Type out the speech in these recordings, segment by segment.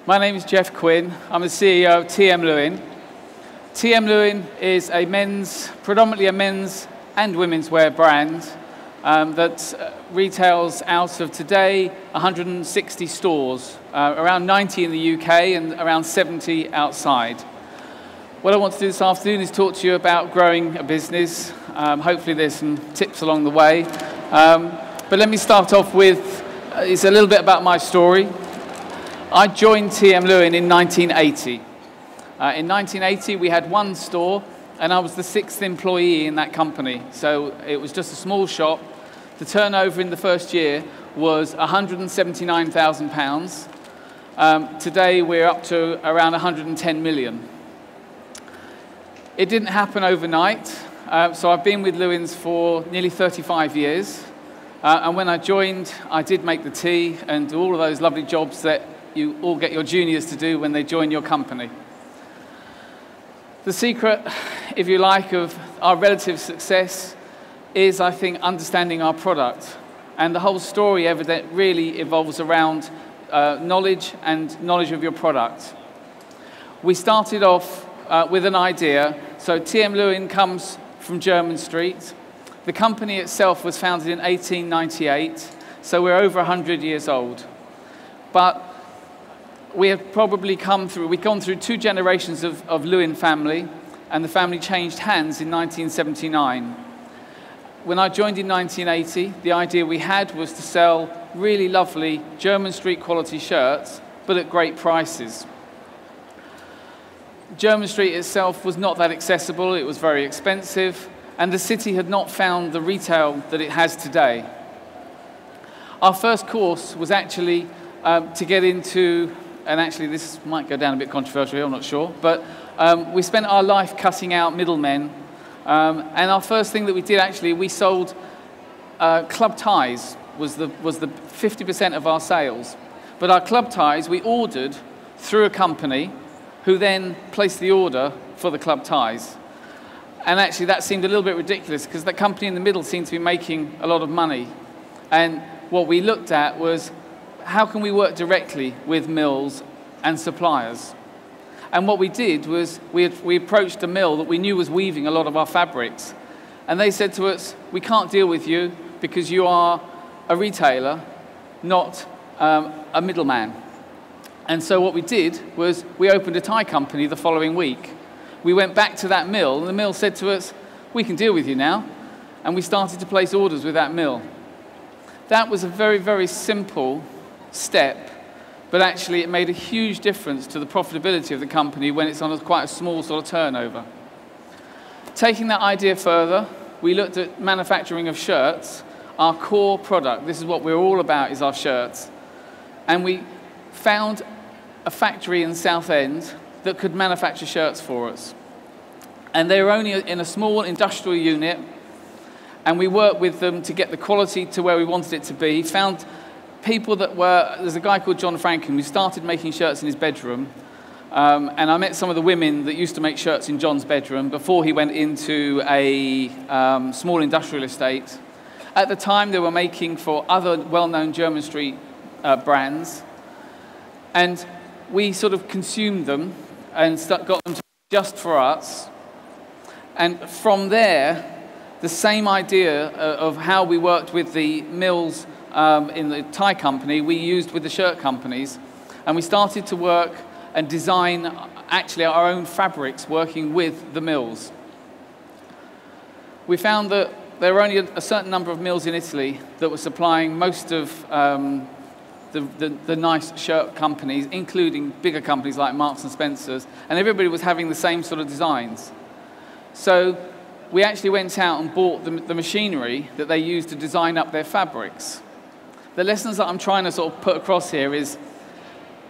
My name is Geoff Quinn. I'm the CEO of T.M.Lewin. T.M.Lewin is a predominantly a men's and women's wear brand that retails out of today 160 stores, around 90 in the UK and around 70 outside. What I want to do this afternoon is talk to you about growing a business. Hopefully there's some tips along the way. But let me start off with, it's a little bit about my story. I joined T.M.Lewin in 1980. In 1980, we had one store, and I was the 6th employee in that company. So it was just a small shop. The turnover in the first year was £179,000. Today, we're up to around 110 million. It didn't happen overnight. So I've been with Lewins for nearly 35 years. And when I joined, I did make the tea and do all of those lovely jobs that you all get your juniors to do when they join your company. The secret, if you like, of our relative success is, I think, understanding our product. And the whole story really evolves around knowledge and knowledge of your product. We started off with an idea. So T.M.Lewin comes from Jermyn Street. The company itself was founded in 1898, so we're over 100 years old. But we have probably we've gone through 2 generations of Lewin family, and the family changed hands in 1979. When I joined in 1980, the idea we had was to sell really lovely Jermyn Street quality shirts, but at great prices. Jermyn Street itself was not that accessible, it was very expensive, and the city had not found the retail that it has today. Our first course was actually to get into, and actually this might go down a bit controversial here, I'm not sure, but we spent our life cutting out middlemen, and our first thing that we did actually, we sold club ties, was the 50% of our sales. But our club ties we ordered through a company who then placed the order for the club ties. And actually that seemed a little bit ridiculous because the company in the middle seemed to be making a lot of money. And what we looked at was, how can we work directly with mills and suppliers? And what we did was we approached a mill that we knew was weaving a lot of our fabrics. And they said to us, we can't deal with you because you are a retailer, not a middleman. And so what we did was we opened a tie company the following week. We went back to that mill, and the mill said to us, we can deal with you now. And we started to place orders with that mill. That was a very, very simple step, but actually it made a huge difference to the profitability of the company when it's on quite a small sort of turnover. Taking that idea further, we looked at manufacturing of shirts, our core product. This is what we're all about, is our shirts. And we found a factory in Southend that could manufacture shirts for us. And they were only in a small industrial unit, and we worked with them to get the quality to where we wanted it to be. Found people that were, there's a guy called John Franklin who started making shirts in his bedroom, and I met some of the women that used to make shirts in John's bedroom before he went into a small industrial estate. At the time, they were making for other well-known Jermyn Street brands, and we sort of consumed them and got them to just for us. And from there, the same idea of how we worked with the mills in the tie company, we used with the shirt companies. And we started to work and design actually our own fabrics working with the mills. We found that there were only a certain number of mills in Italy that were supplying most of the nice shirt companies, including bigger companies like Marks and Spencer's, and everybody was having the same sort of designs. So we actually went out and bought the machinery that they used to design up their fabrics. The lessons that I'm trying to sort of put across here is,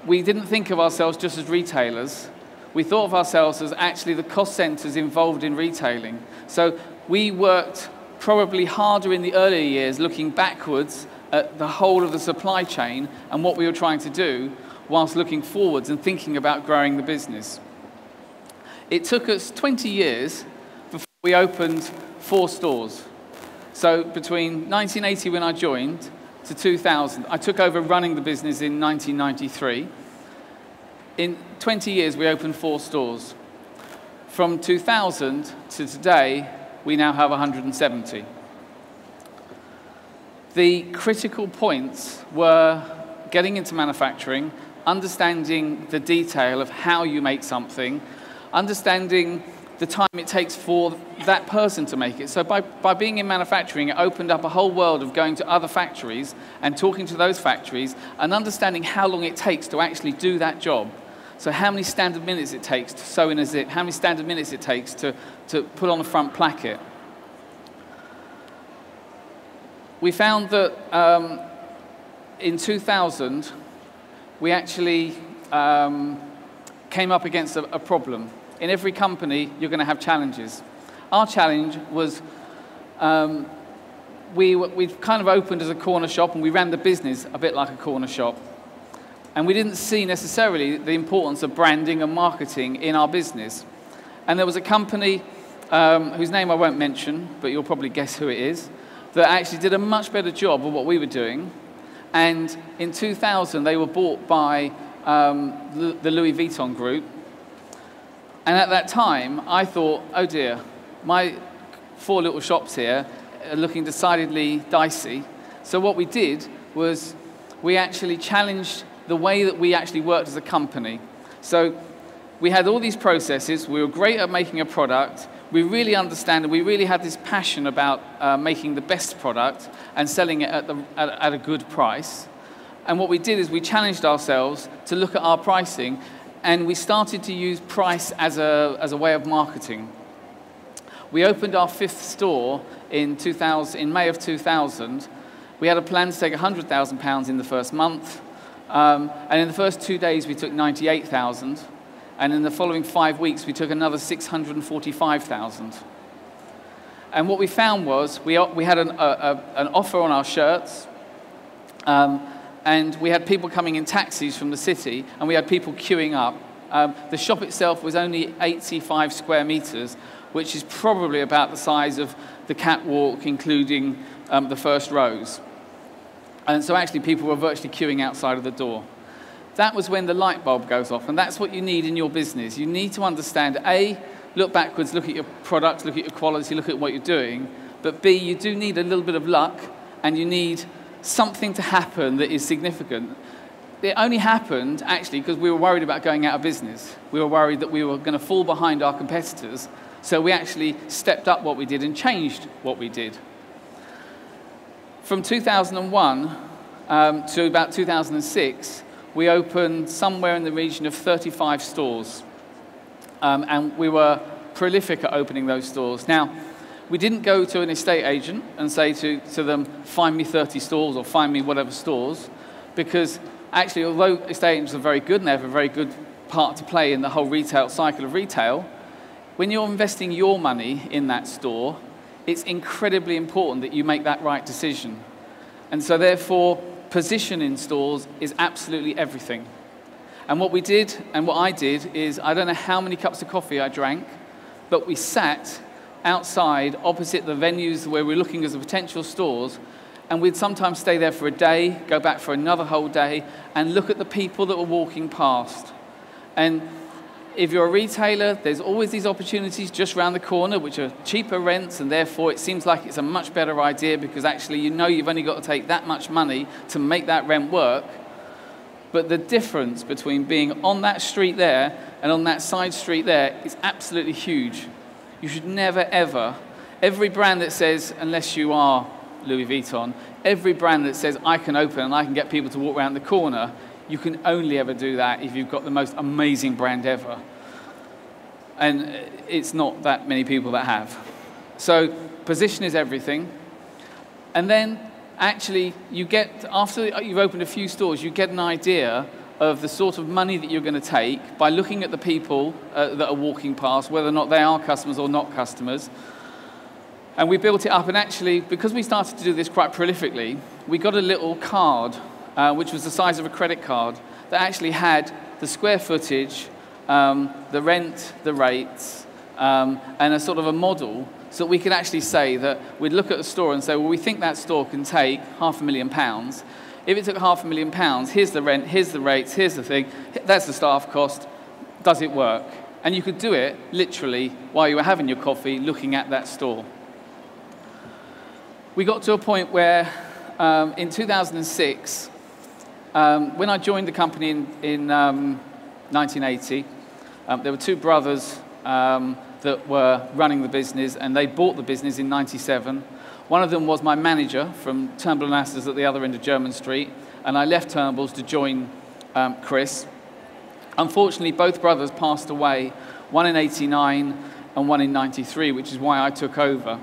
we didn't think of ourselves just as retailers. We thought of ourselves as actually the cost centers involved in retailing. So we worked probably harder in the earlier years looking backwards at the whole of the supply chain and what we were trying to do, whilst looking forwards and thinking about growing the business. It took us 20 years before we opened 4 stores. So between 1980 when I joined to 2000, I took over running the business in 1993. In 20 years, we opened 4 stores. From 2000 to today, we now have 170. The critical points were getting into manufacturing, understanding the detail of how you make something, understanding the time it takes for that person to make it. So by being in manufacturing, it opened up a whole world of going to other factories and talking to those factories and understanding how long it takes to actually do that job. So how many standard minutes it takes to sew in a zip, how many standard minutes it takes to put on a front placket. We found that in 2000, we actually came up against a problem. In every company, you're going to have challenges. Our challenge was we kind of opened as a corner shop, and we ran the business a bit like a corner shop. And we didn't see necessarily the importance of branding and marketing in our business. And there was a company whose name I won't mention, but you'll probably guess who it is, that actually did a much better job of what we were doing. And in 2000, they were bought by the Louis Vuitton group. And at that time, I thought, oh dear, my 4 little shops here are looking decidedly dicey. So what we did was we actually challenged the way that we actually worked as a company. So we had all these processes. We were great at making a product. We really understand, and we really had this passion about making the best product and selling it at a good price. And what we did is we challenged ourselves to look at our pricing, and we started to use price as a way of marketing. We opened our 5th store in May of 2000. We had a plan to take £100,000 in the first month. And in the first 2 days, we took 98,000. And in the following 5 weeks, we took another 645,000. And what we found was we had an offer on our shirts. And we had people coming in taxis from the city, and we had people queuing up. The shop itself was only 85 square meters, which is probably about the size of the catwalk, including the first rows. And so actually people were virtually queuing outside of the door. That was when the light bulb goes off, and that's what you need in your business. You need to understand, A, look backwards, look at your products, look at your quality, look at what you're doing, but B, you do need a little bit of luck, and you need something to happen that is significant. It only happened, actually, because we were worried about going out of business. We were worried that we were going to fall behind our competitors, so we actually stepped up what we did and changed what we did. From 2001 to about 2006, we opened somewhere in the region of 35 stores. And we were prolific at opening those stores. Now, we didn't go to an estate agent and say to them, find me 30 stores or find me whatever stores, because actually, although estate agents are very good and they have a very good part to play in the whole retail cycle of retail, when you're investing your money in that store, it's incredibly important that you make that right decision. And so therefore, position in stores is absolutely everything. And what we did, and what I did, is I don't know how many cups of coffee I drank, but we sat outside opposite the venues where we're looking as the potential stores, and we'd sometimes stay there for a day, go back for another whole day, and look at the people that were walking past. And if you're a retailer, there's always these opportunities just around the corner, which are cheaper rents, and therefore it seems like it's a much better idea because actually you know you've only got to take that much money to make that rent work. But the difference between being on that street there and on that side street there is absolutely huge. You should never, ever, every brand that says, unless you are Louis Vuitton, every brand that says, I can open and I can get people to walk around the corner, you can only ever do that if you've got the most amazing brand ever. And it's not that many people that have. So position is everything. And then actually you get, after you've opened a few stores, you get an idea of the sort of money that you're going to take by looking at the people that are walking past, whether or not they are customers or not customers. And we built it up, and actually, because we started to do this quite prolifically, we got a little card, which was the size of a credit card, that actually had the square footage, the rent, the rates, and a sort of a model, so that we could actually say that we'd look at a store and say, well, we think that store can take £500,000. If it took £500,000, here's the rent, here's the rates, here's the thing, that's the staff cost, does it work? And you could do it literally while you were having your coffee looking at that store. We got to a point where in 2006, when I joined the company in 1980, there were two brothers that were running the business, and they bought the business in 97. One of them was my manager from Turnbull & Astor's at the other end of Jermyn Street, and I left Turnbull's to join Chris. Unfortunately, both brothers passed away, one in 89 and one in 93, which is why I took over.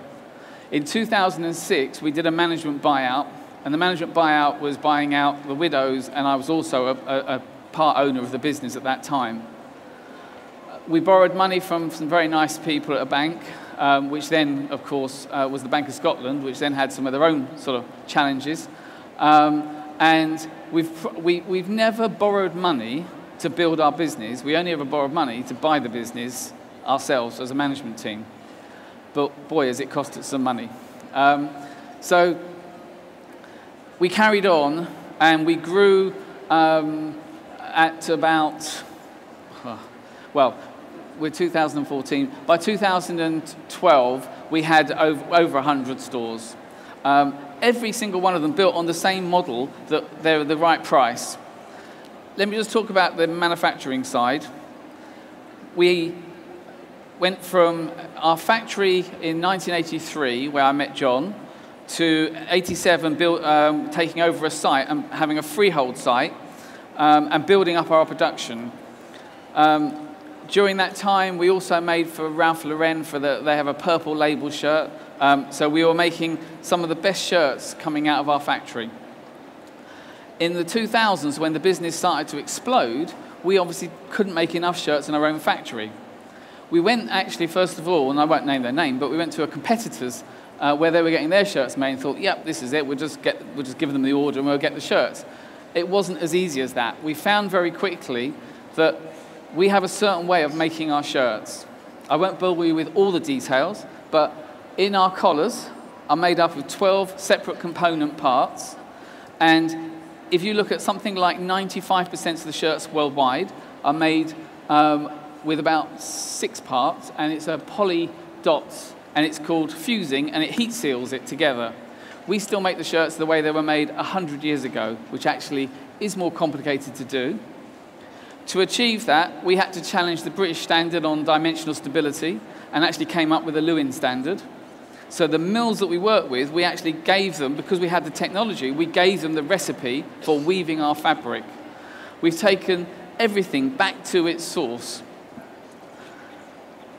In 2006, we did a management buyout, and the management buyout was buying out the widows, and I was also a part owner of the business at that time. We borrowed money from some very nice people at a bank, which then, of course, was the Bank of Scotland, which then had some of their own sort of challenges. And we've never borrowed money to build our business. We only ever borrowed money to buy the business ourselves as a management team. But boy, has it cost us some money. So we carried on, and we grew at about, well, we're 2014. By 2012, we had over 100 stores. Every single one of them built on the same model, that they're the right price. Let me just talk about the manufacturing side. We went from our factory in 1983, where I met John, to 87, taking over a site and having a freehold site and building up our production. During that time, we also made for Ralph Lauren, they have a purple label shirt. So we were making some of the best shirts coming out of our factory. In the 2000s, when the business started to explode, we obviously couldn't make enough shirts in our own factory. We went actually, first of all, and I won't name their name, but we went to a competitor's where they were getting their shirts made and thought, yep, this is it, we'll just give them the order and we'll get the shirts. It wasn't as easy as that. We found very quickly that we have a certain way of making our shirts. I won't bore you with all the details, but in our collars are made up of 12 separate component parts, and if you look at something like 95% of the shirts worldwide are made with about 6 parts, and it's a poly dots, and it's called fusing, and it heat seals it together. We still make the shirts the way they were made 100 years ago, which actually is more complicated to do. To achieve that, we had to challenge the British standard on dimensional stability and actually came up with a Lewin standard. So the mills that we work with, we actually gave them, because we had the technology, we gave them the recipe for weaving our fabric. We've taken everything back to its source.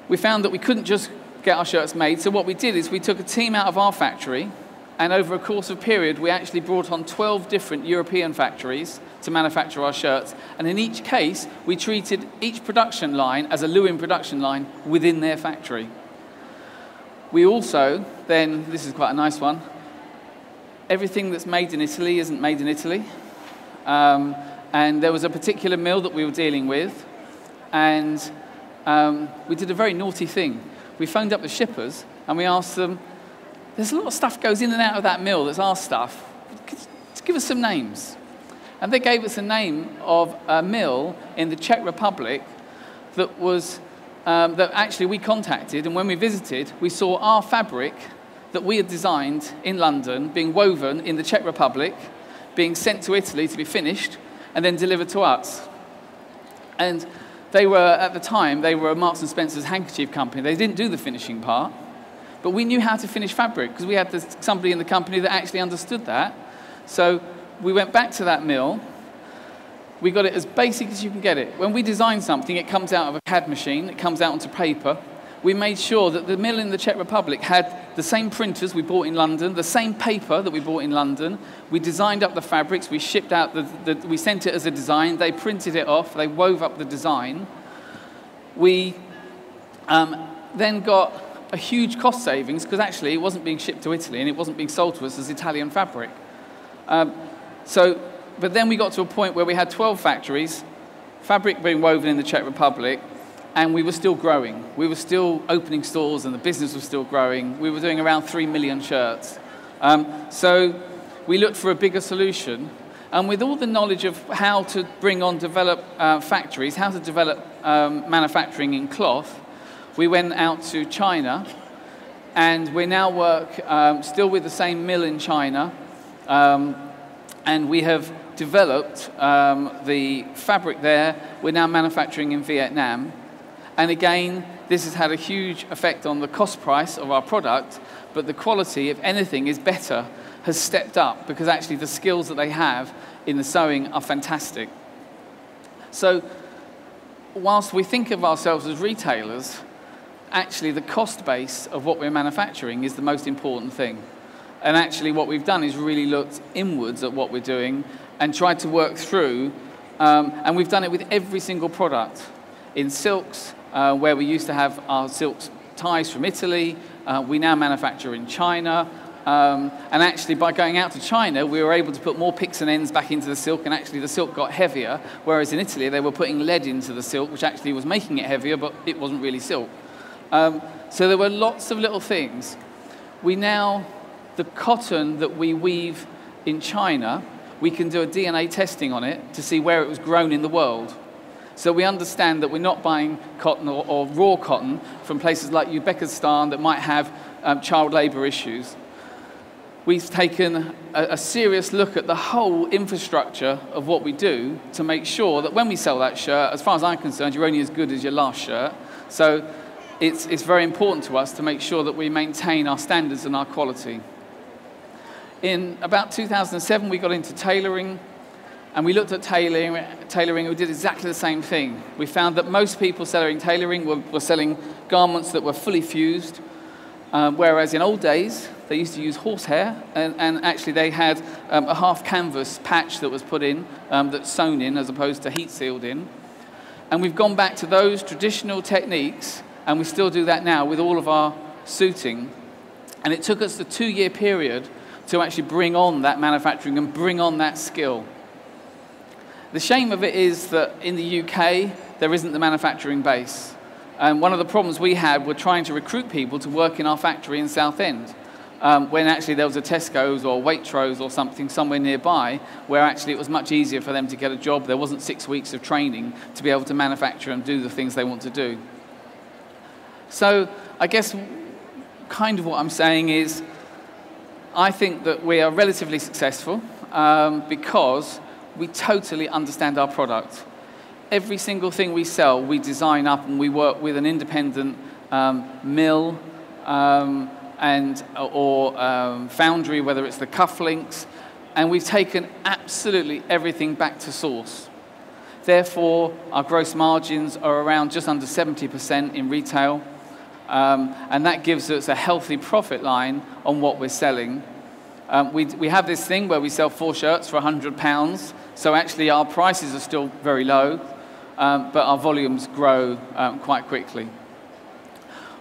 We found that we couldn't just get our shirts made, so what we did is we took a team out of our factory, and over a course of a period, we actually brought on 12 different European factories to manufacture our shirts, and in each case, we treated each production line as a Lewin production line within their factory. We also, then, this is quite a nice one, everything that's made in Italy isn't made in Italy. And there was a particular mill that we were dealing with, and we did a very naughty thing. We phoned up the shippers, and we asked them, there's a lot of stuff goes in and out of that mill that's our stuff. Give us some names. And they gave us a name of a mill in the Czech Republic that was that actually we contacted, and when we visited, we saw our fabric that we had designed in London being woven in the Czech Republic, being sent to Italy to be finished, and then delivered to us. And they were, at the time, they were a Marks & Spencer's handkerchief company. They didn't do the finishing part, but we knew how to finish fabric because we had somebody in the company that actually understood that. So we went back to that mill. We got it as basic as you can get it. When we design something, it comes out of a CAD machine, it comes out onto paper. We made sure that the mill in the Czech Republic had the same printers we bought in London, the same paper that we bought in London. We designed up the fabrics, we shipped out we sent it as a design, they printed it off, they wove up the design. We then got a huge cost savings because actually it wasn't being shipped to Italy and it wasn't being sold to us as Italian fabric. But then we got to a point where we had 12 factories, fabric being woven in the Czech Republic, and we were still growing. We were still opening stores and the business was still growing. We were doing around 3 million shirts. So we looked for a bigger solution. And with all the knowledge of how to develop factories, how to develop manufacturing in cloth, we went out to China, and we now work still with the same mill in China, and we have developed the fabric there. We're now manufacturing in Vietnam. And again, this has had a huge effect on the cost price of our product, but the quality, if anything, is better, has stepped up, because actually the skills that they have in the sewing are fantastic. So whilst we think of ourselves as retailers, actually the cost base of what we're manufacturing is the most important thing. And actually what we've done is really looked inwards at what we're doing and tried to work through, and we've done it with every single product. In silks, where we used to have our silk ties from Italy, we now manufacture in China. And actually, by going out to China, we were able to put more picks and ends back into the silk, and actually the silk got heavier, whereas in Italy they were putting lead into the silk, which actually was making it heavier, but it wasn't really silk. So there were lots of little things. The cotton that we weave in China, we can do a DNA testing on it to see where it was grown in the world. So we understand that we're not buying cotton or raw cotton from places like Uzbekistan that might have child labor issues. We've taken a serious look at the whole infrastructure of what we do to make sure that when we sell that shirt, as far as I'm concerned, you're only as good as your last shirt. So it's very important to us to make sure that we maintain our standards and our quality. In about 2007, we got into tailoring, and we looked at tailoring, and we did exactly the same thing. We found that most people selling tailoring were selling garments that were fully fused, whereas in old days, they used to use horsehair, and actually they had a half canvas patch that was put in, that's sewn in as opposed to heat sealed in. And we've gone back to those traditional techniques, and we still do that now with all of our suiting. And it took us a 2-year period to actually bring on that manufacturing and bring on that skill. The shame of it is that in the UK, there isn't the manufacturing base. And one of the problems we had were trying to recruit people to work in our factory in Southend, when actually there was a Tesco's or Waitrose or something somewhere nearby, where actually it was much easier for them to get a job. There wasn't 6 weeks of training to be able to manufacture and do the things they want to do. So I guess kind of what I'm saying is, I think that we are relatively successful because we totally understand our product. Every single thing we sell, we design up, and we work with an independent mill or foundry, whether it's the cufflinks, and we've taken absolutely everything back to source. Therefore, our gross margins are around just under 70% in retail, and that gives us a healthy profit line on what we're selling. We have this thing where we sell 4 shirts for £100, so actually our prices are still very low, but our volumes grow quite quickly.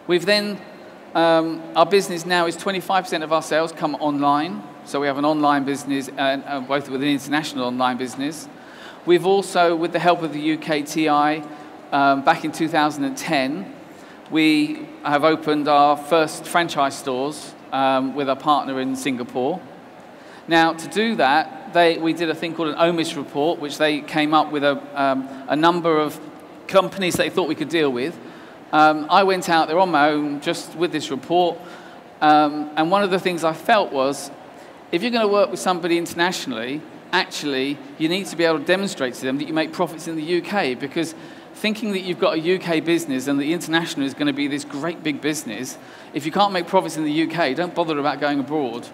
We've then, our business now is 25% of our sales come online, so we have an online business, both with an international online business. We've also, with the help of the UKTI, back in 2010, we have opened our first franchise stores with our partner in Singapore. Now, to do that, we did a thing called an OMIS report, which they came up with a number of companies they thought we could deal with. I went out there on my own just with this report, and one of the things I felt was, if you're going to work with somebody internationally, actually, you need to be able to demonstrate to them that you make profits in the UK, because thinking that you've got a UK business and the international is going to be this great big business, if you can't make profits in the UK, don't bother about going abroad.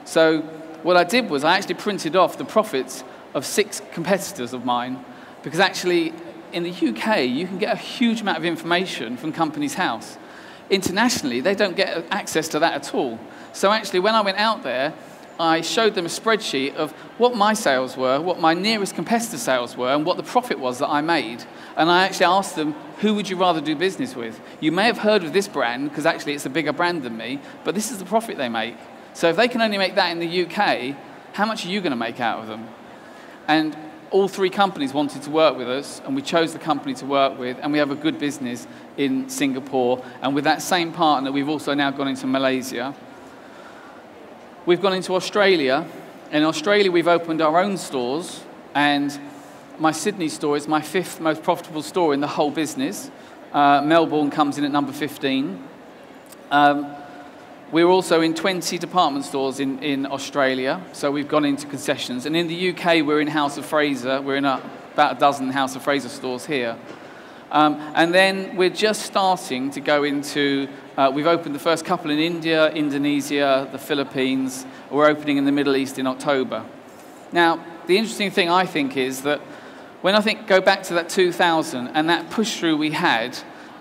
So what I did was I actually printed off the profits of 6 competitors of mine, because actually in the UK you can get a huge amount of information from Companies House. Internationally, they don't get access to that at all. So actually when I went out there, I showed them a spreadsheet of what my sales were, what my nearest competitor sales were, and what the profit was that I made. And I actually asked them, who would you rather do business with? You may have heard of this brand, because actually it's a bigger brand than me, but this is the profit they make. So if they can only make that in the UK, how much are you going to make out of them? And all 3 companies wanted to work with us, and we chose the company to work with, and we have a good business in Singapore. And with that same partner, we've also now gone into Malaysia. We've gone into Australia, In Australia, we've opened our own stores, and my Sydney store is my 5th most profitable store in the whole business. Melbourne comes in at number 15. We're also in 20 department stores in Australia, so we've gone into concessions. And in the UK, we're in House of Fraser. We're in about a dozen House of Fraser stores here. And then we're just starting to go into, we've opened the first couple in India, Indonesia, the Philippines. We're opening in the Middle East in October. Now, the interesting thing, I think, is that when go back to that 2000 and that push-through we had,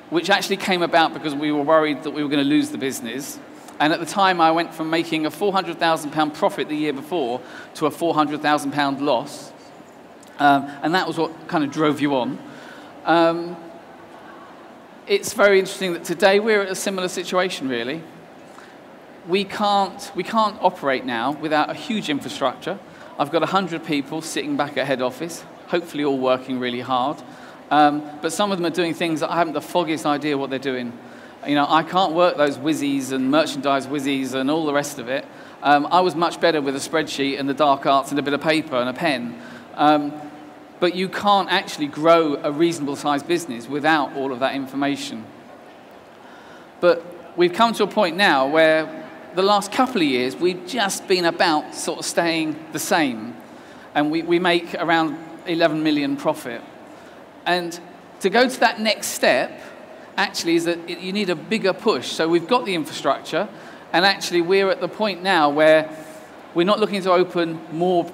which actually came about because we were worried that we were going to lose the business. And at the time, I went from making a £400,000 profit the year before to a £400,000 loss. And that was what kind of drove you on. It's very interesting that today we're at a similar situation, really. We can't operate now without a huge infrastructure. I've got 100 people sitting back at head office, hopefully all working really hard. But some of them are doing things that I haven't the foggiest idea what they're doing. You know, I can't work those whizzies and merchandise whizzies and all the rest of it. I was much better with a spreadsheet and the dark arts and a bit of paper and a pen. But you can't actually grow a reasonable sized business without all of that information. But we've come to a point now where the last couple of years we've just been about sort of staying the same. And we make around 11 million profit. And to go to that next step, actually, is that you need a bigger push. So we've got the infrastructure, and actually we're at the point now where we're not looking to open more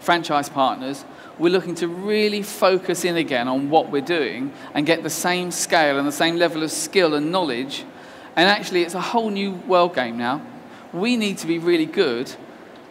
franchise partners. We're looking to really focus in again on what we're doing and get the same scale and the same level of skill and knowledge. And actually, it's a whole new world game now. We need to be really good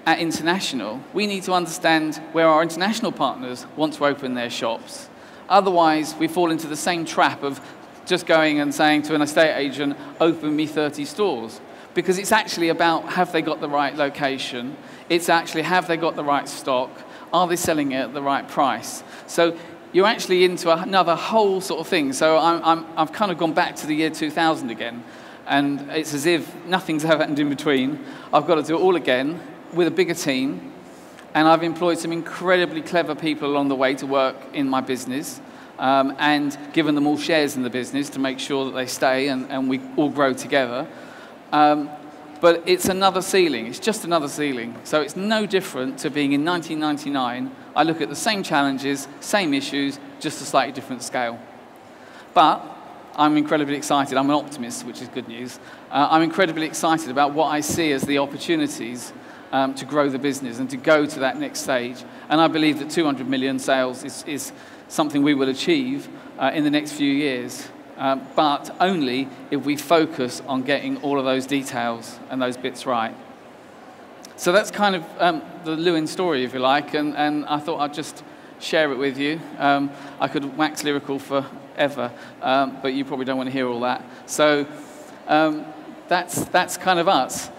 at international. We need to understand where our international partners want to open their shops. Otherwise, we fall into the same trap of just going and saying to an estate agent, open me 30 stores. Because it's actually about, have they got the right location? It's actually, have they got the right stock? Are they selling it at the right price? So you're actually into another whole sort of thing. So I've kind of gone back to the year 2000 again. And it's as if nothing's ever happened in between. I've got to do it all again with a bigger team. And I've employed some incredibly clever people along the way to work in my business. And given them all shares in the business to make sure that they stay and we all grow together. But it's another ceiling. It's just another ceiling. So it's no different to being in 1999. I look at the same challenges, same issues, just a slightly different scale. But I'm incredibly excited. I'm an optimist, which is good news. I'm incredibly excited about what I see as the opportunities to grow the business and to go to that next stage. And I believe that 200 million sales is something we will achieve in the next few years, but only if we focus on getting all of those details and those bits right. So that's kind of the Lewin story, if you like, and I thought I'd just share it with you. I could wax lyrical forever, but you probably don't want to hear all that. So that's kind of us.